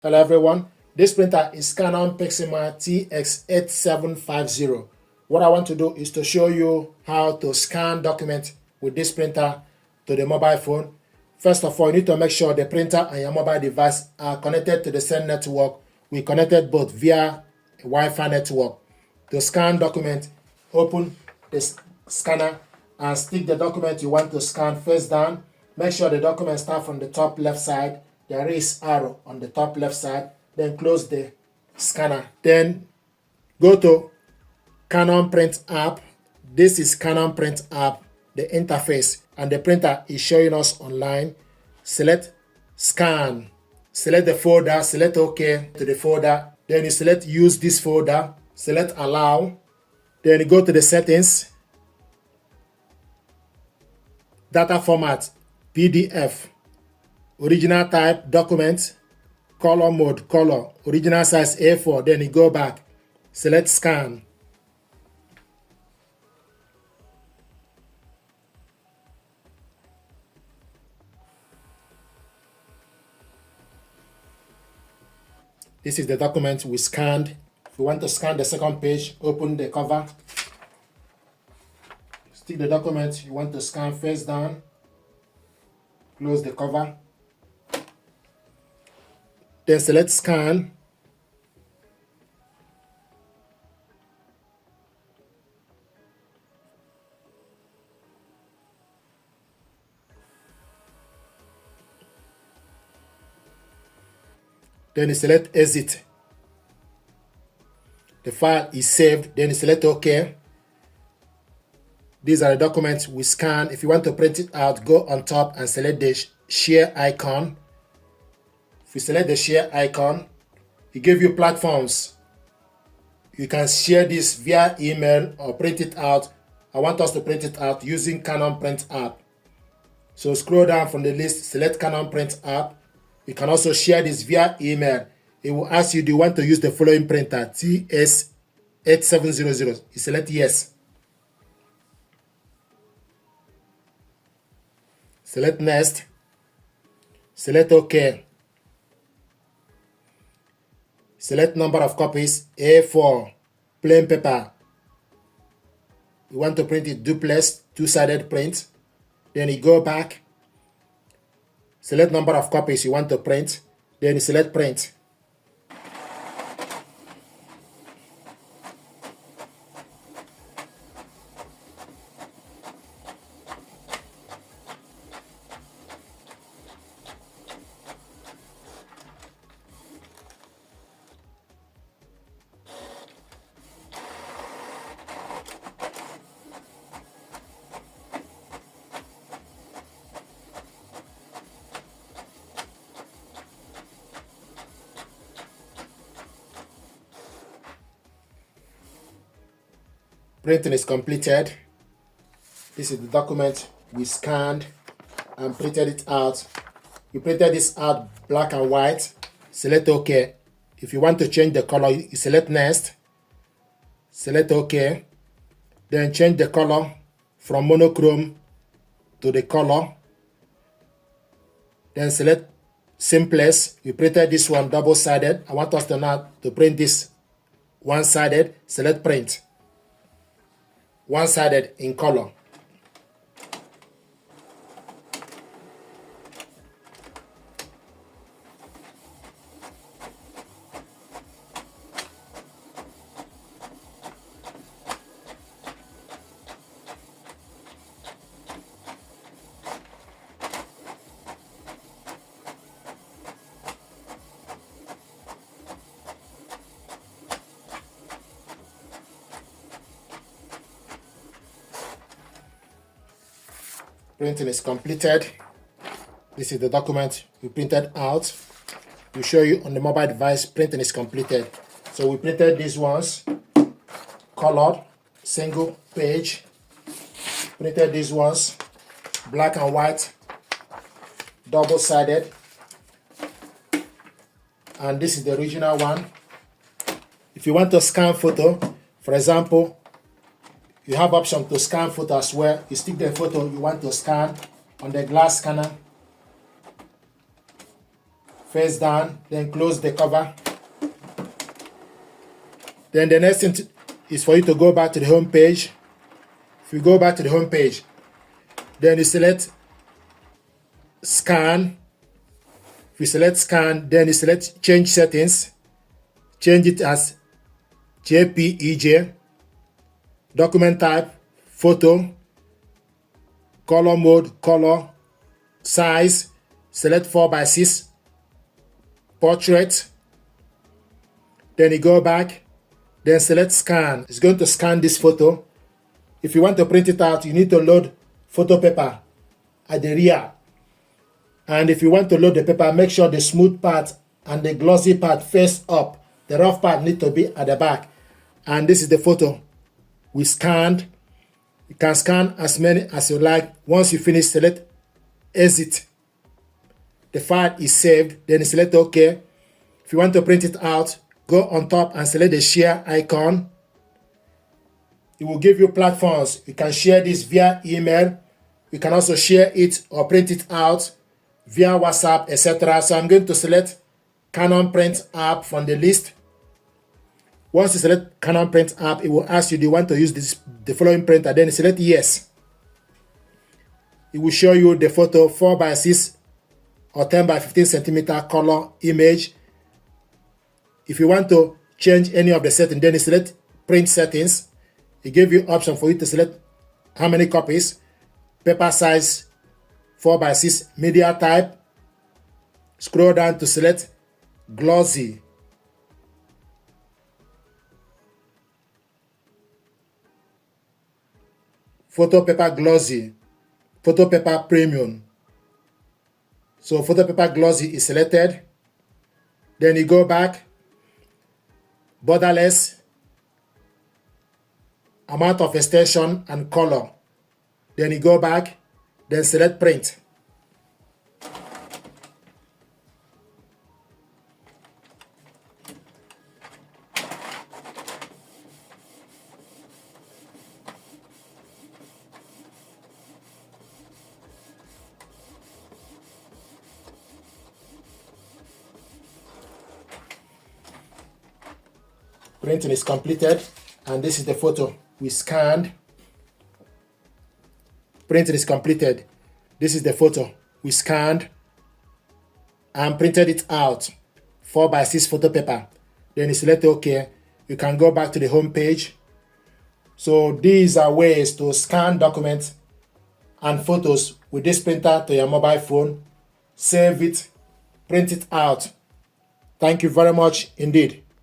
Hello everyone, this printer is Canon Pixma TS8750. What I want to do is to show you how to scan document with this printer to the mobile phone. First of all, you need to make sure the printer and your mobile device are connected to the same network. We connected both via a Wi-Fi network. To scan document, open the scanner and stick the document you want to scan face down. Make sure the document starts from the top left side. There is arrow on the top left side. Then close the scanner. Then go to Canon Print app. This is Canon Print app, the interface, and the printer is showing us online. Select scan. Select the folder. Select OK to the folder. Then you select use this folder. Select allow. Then you go to the settings. Data format, PDF. Original type, document. Color mode, color. Original size A4. Then you go back. Select scan. This is the document we scanned. If you want to scan the second page, open the cover. Stick the document you want to scan face down. Close the cover. Then select scan. Then you select exit. The file is saved. Then you select OK. These are the documents we scanned. If you want to print it out, go on top and select the share icon. If you select the share icon, it gives you platforms. You can share this via email or print it out. I want us to print it out using Canon Print app. So scroll down from the list, select Canon Print app. You can also share this via email. It will ask you, do you want to use the following printer, TS8700? You select yes. Select next. Select OK. Select number of copies, A4, plain paper. You want to print it duplex, two-sided print. Then you go back. Select number of copies you want to print. Then you select print. Printing is completed. This is the document we scanned and printed it out. We printed this out black and white. Select OK. If you want to change the color, you select next. Select OK. Then change the color from monochrome to the color. Then select simplest. We printed this one double-sided. I want us to now to print this one-sided. Select print. One-sided in color. Printing is completed. This is the document we printed out. We show you on the mobile device, printing is completed. So we printed these ones, colored, single page. Printed these ones, black and white, double-sided. And this is the original one. If you want to scan photo, for example, you have option to scan photo as well. You stick the photo you want to scan on the glass scanner. face down, then close the cover. Then the next thing is for you to go back to the home page. If you go back to the home page, then you select scan. If you select scan, then you select change settings. Change it as JPEG. Document type, photo. Color mode, color. Size, select 4:6. Portrait. Then you go back, then select scan. It's going to scan this photo. If you want to print it out, you need to load photo paper at the rear. And if you want to load the paper, make sure the smooth part and the glossy part face up. The rough part need to be at the back. And this is the photo we scanned. You can scan as many as you like. Once you finish, select exit. The file is saved. Then select OK. If you want to print it out, go on top and select the share icon. It will give you platforms. You can share this via email. You can also share it or print it out via WhatsApp, etc. So I'm going to select Canon Print app from the list. Once you select Canon Print app, it will ask you, do you want to use the following printer? Then select yes. It will show you the photo 4:6 or 10:15 centimeter color image. If you want to change any of the settings, then select print settings. It gives you option for you to select how many copies, paper size 4:6, media type. Scroll down to select glossy. Photo paper glossy, photo paper premium. So photo paper glossy is selected. Then you go back, borderless, amount of extension and color. Then you go back, then select print. Printing is completed, and this is the photo we scanned. Printing is completed. This is the photo we scanned and printed it out. 4:6 photo paper. Then you select OK. You can go back to the home page. So these are ways to scan documents and photos with this printer to your mobile phone. Save it, print it out. Thank you very much indeed.